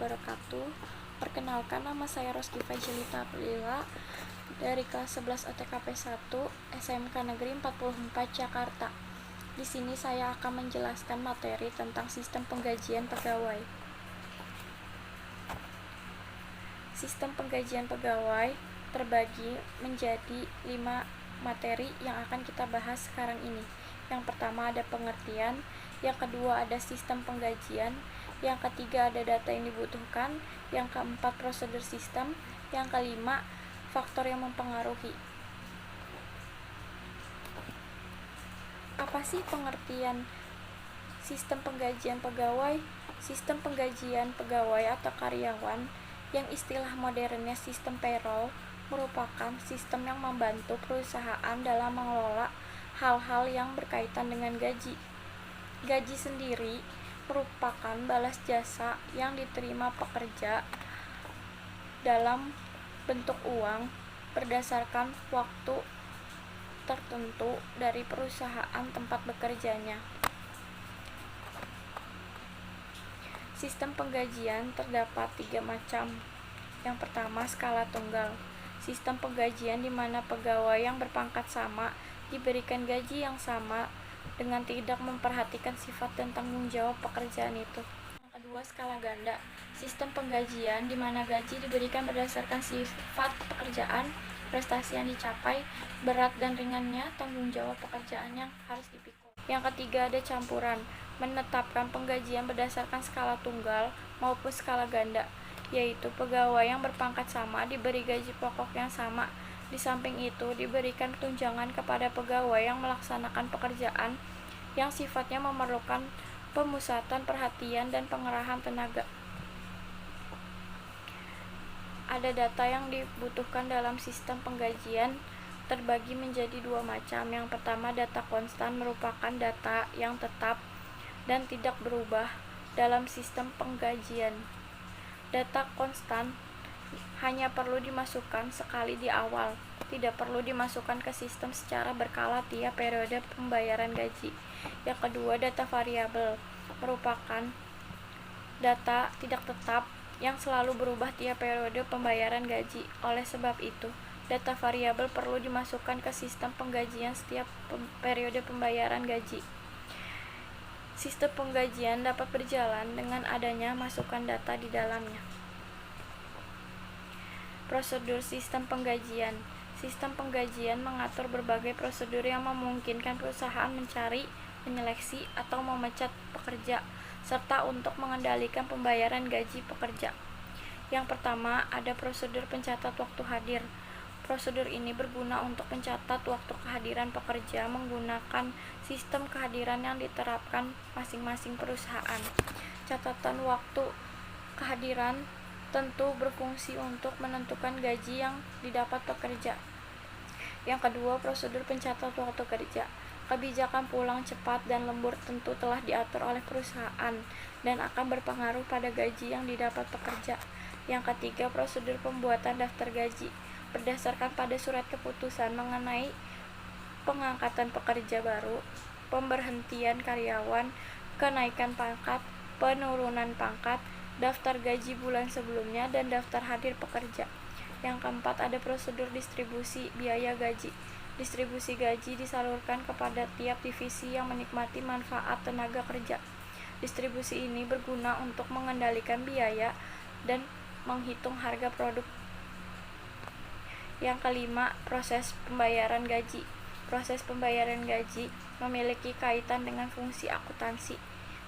wabarakatuh. Perkenalkan, nama saya Roskifa Jelita Lila dari kelas 11 OTKP 1 SMK Negeri 44 Jakarta. Di sini saya akan menjelaskan materi tentang sistem penggajian pegawai. Sistem penggajian pegawai terbagi menjadi 5 materi yang akan kita bahas sekarang ini. Yang pertama ada pengertian, yang kedua ada sistem penggajian, yang ketiga ada data yang dibutuhkan, yang keempat prosedur sistem, yang kelima faktor yang mempengaruhi. Apa sih pengertian sistem penggajian pegawai? Sistem penggajian pegawai atau karyawan, yang istilah modernnya sistem payroll, merupakan sistem yang membantu perusahaan dalam mengelola hal-hal yang berkaitan dengan gaji. Gaji sendiri merupakan balas jasa yang diterima pekerja dalam bentuk uang berdasarkan waktu tertentu dari perusahaan tempat bekerjanya. Sistem penggajian terdapat 3 macam. Yang pertama, skala tunggal. Sistem penggajian di mana pegawai yang berpangkat sama diberikan gaji yang sama dengan tidak memperhatikan sifat dan tanggung jawab pekerjaan itu. Yang kedua, skala ganda. Sistem penggajian di mana gaji diberikan berdasarkan sifat pekerjaan, prestasi yang dicapai, berat dan ringannya tanggung jawab pekerjaan yang harus dipikul. Yang ketiga, ada campuran. Menetapkan penggajian berdasarkan skala tunggal maupun skala ganda, yaitu pegawai yang berpangkat sama diberi gaji pokok yang sama. Di samping itu, diberikan tunjangan kepada pegawai yang melaksanakan pekerjaan yang sifatnya memerlukan pemusatan perhatian dan pengerahan tenaga. Ada data yang dibutuhkan dalam sistem penggajian terbagi menjadi 2 macam. Yang pertama, data konstan merupakan data yang tetap dan tidak berubah dalam sistem penggajian. Data konstan hanya perlu dimasukkan sekali di awal, tidak perlu dimasukkan ke sistem secara berkala tiap periode pembayaran gaji. Yang kedua, data variabel merupakan data tidak tetap yang selalu berubah tiap periode pembayaran gaji. Oleh sebab itu, data variabel perlu dimasukkan ke sistem penggajian setiap periode pembayaran gaji. Sistem penggajian dapat berjalan dengan adanya masukan data di dalamnya. Prosedur sistem penggajian. Sistem penggajian mengatur berbagai prosedur yang memungkinkan perusahaan mencari, menyeleksi, atau memecat pekerja, serta untuk mengendalikan pembayaran gaji pekerja. Yang pertama, ada prosedur pencatat waktu hadir. Prosedur ini berguna untuk mencatat waktu kehadiran pekerja menggunakan sistem kehadiran yang diterapkan masing-masing perusahaan. Catatan waktu kehadiran tentu berfungsi untuk menentukan gaji yang didapat pekerja. Yang kedua, prosedur pencatat waktu kerja. Kebijakan pulang cepat dan lembur tentu telah diatur oleh perusahaan dan akan berpengaruh pada gaji yang didapat pekerja. Yang ketiga, prosedur pembuatan daftar gaji. Berdasarkan pada surat keputusan mengenai pengangkatan pekerja baru, pemberhentian karyawan, kenaikan pangkat, penurunan pangkat, daftar gaji bulan sebelumnya, dan daftar hadir pekerja. Yang keempat, ada prosedur distribusi biaya gaji. Distribusi gaji disalurkan kepada tiap divisi yang menikmati manfaat tenaga kerja. Distribusi ini berguna untuk mengendalikan biaya dan menghitung harga produk. Yang kelima, proses pembayaran gaji. Proses pembayaran gaji memiliki kaitan dengan fungsi akuntansi,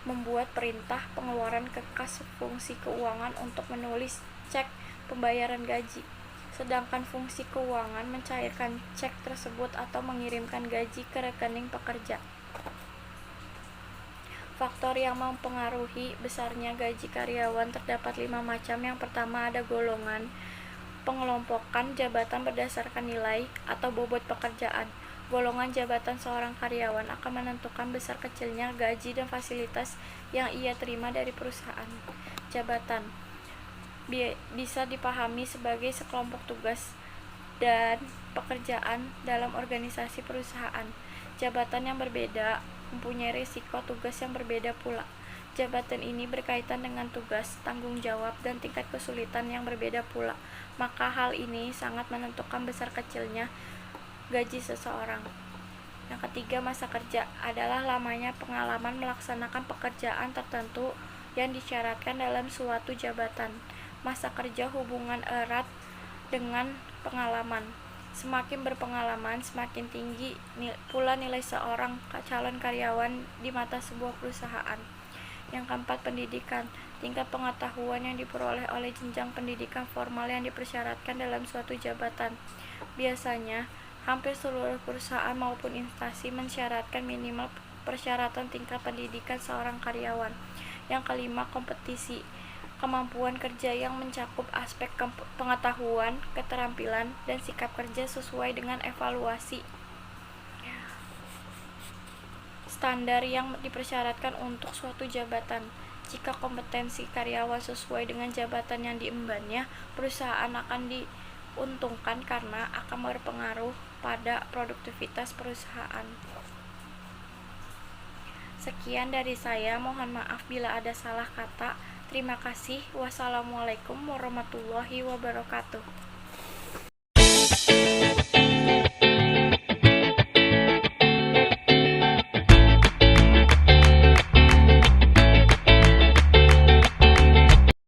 membuat perintah pengeluaran ke kas fungsi keuangan untuk menulis cek pembayaran gaji, sedangkan fungsi keuangan mencairkan cek tersebut atau mengirimkan gaji ke rekening pekerja. Faktor yang mempengaruhi besarnya gaji karyawan terdapat 5 macam. Yang pertama, ada golongan. Pengelompokan jabatan berdasarkan nilai atau bobot pekerjaan. Golongan jabatan seorang karyawan akan menentukan besar kecilnya gaji dan fasilitas yang ia terima dari perusahaan. Jabatan bisa dipahami sebagai sekelompok tugas dan pekerjaan dalam organisasi perusahaan. Jabatan yang berbeda mempunyai risiko tugas yang berbeda pula. Jabatan ini berkaitan dengan tugas, tanggung jawab, dan tingkat kesulitan yang berbeda pula, maka hal ini sangat menentukan besar kecilnya gaji seseorang. Yang ketiga, masa kerja adalah lamanya pengalaman melaksanakan pekerjaan tertentu yang disyaratkan dalam suatu jabatan. Masa kerja hubungan erat dengan pengalaman. Semakin berpengalaman, semakin tinggi pula nilai seorang calon karyawan di mata sebuah perusahaan. Yang keempat, pendidikan. Tingkat pengetahuan yang diperoleh oleh jenjang pendidikan formal yang dipersyaratkan dalam suatu jabatan. Biasanya, hampir seluruh perusahaan maupun instansi mensyaratkan minimal persyaratan tingkat pendidikan seorang karyawan. Yang kelima, kompetisi. Kemampuan kerja yang mencakup aspek pengetahuan, keterampilan, dan sikap kerja sesuai dengan evaluasi standar yang dipersyaratkan untuk suatu jabatan. Jika kompetensi karyawan sesuai dengan jabatan yang diembannya, perusahaan akan diuntungkan karena akan berpengaruh pada produktivitas perusahaan. Sekian dari saya, mohon maaf bila ada salah kata. Terima kasih. Wassalamualaikum warahmatullahi wabarakatuh.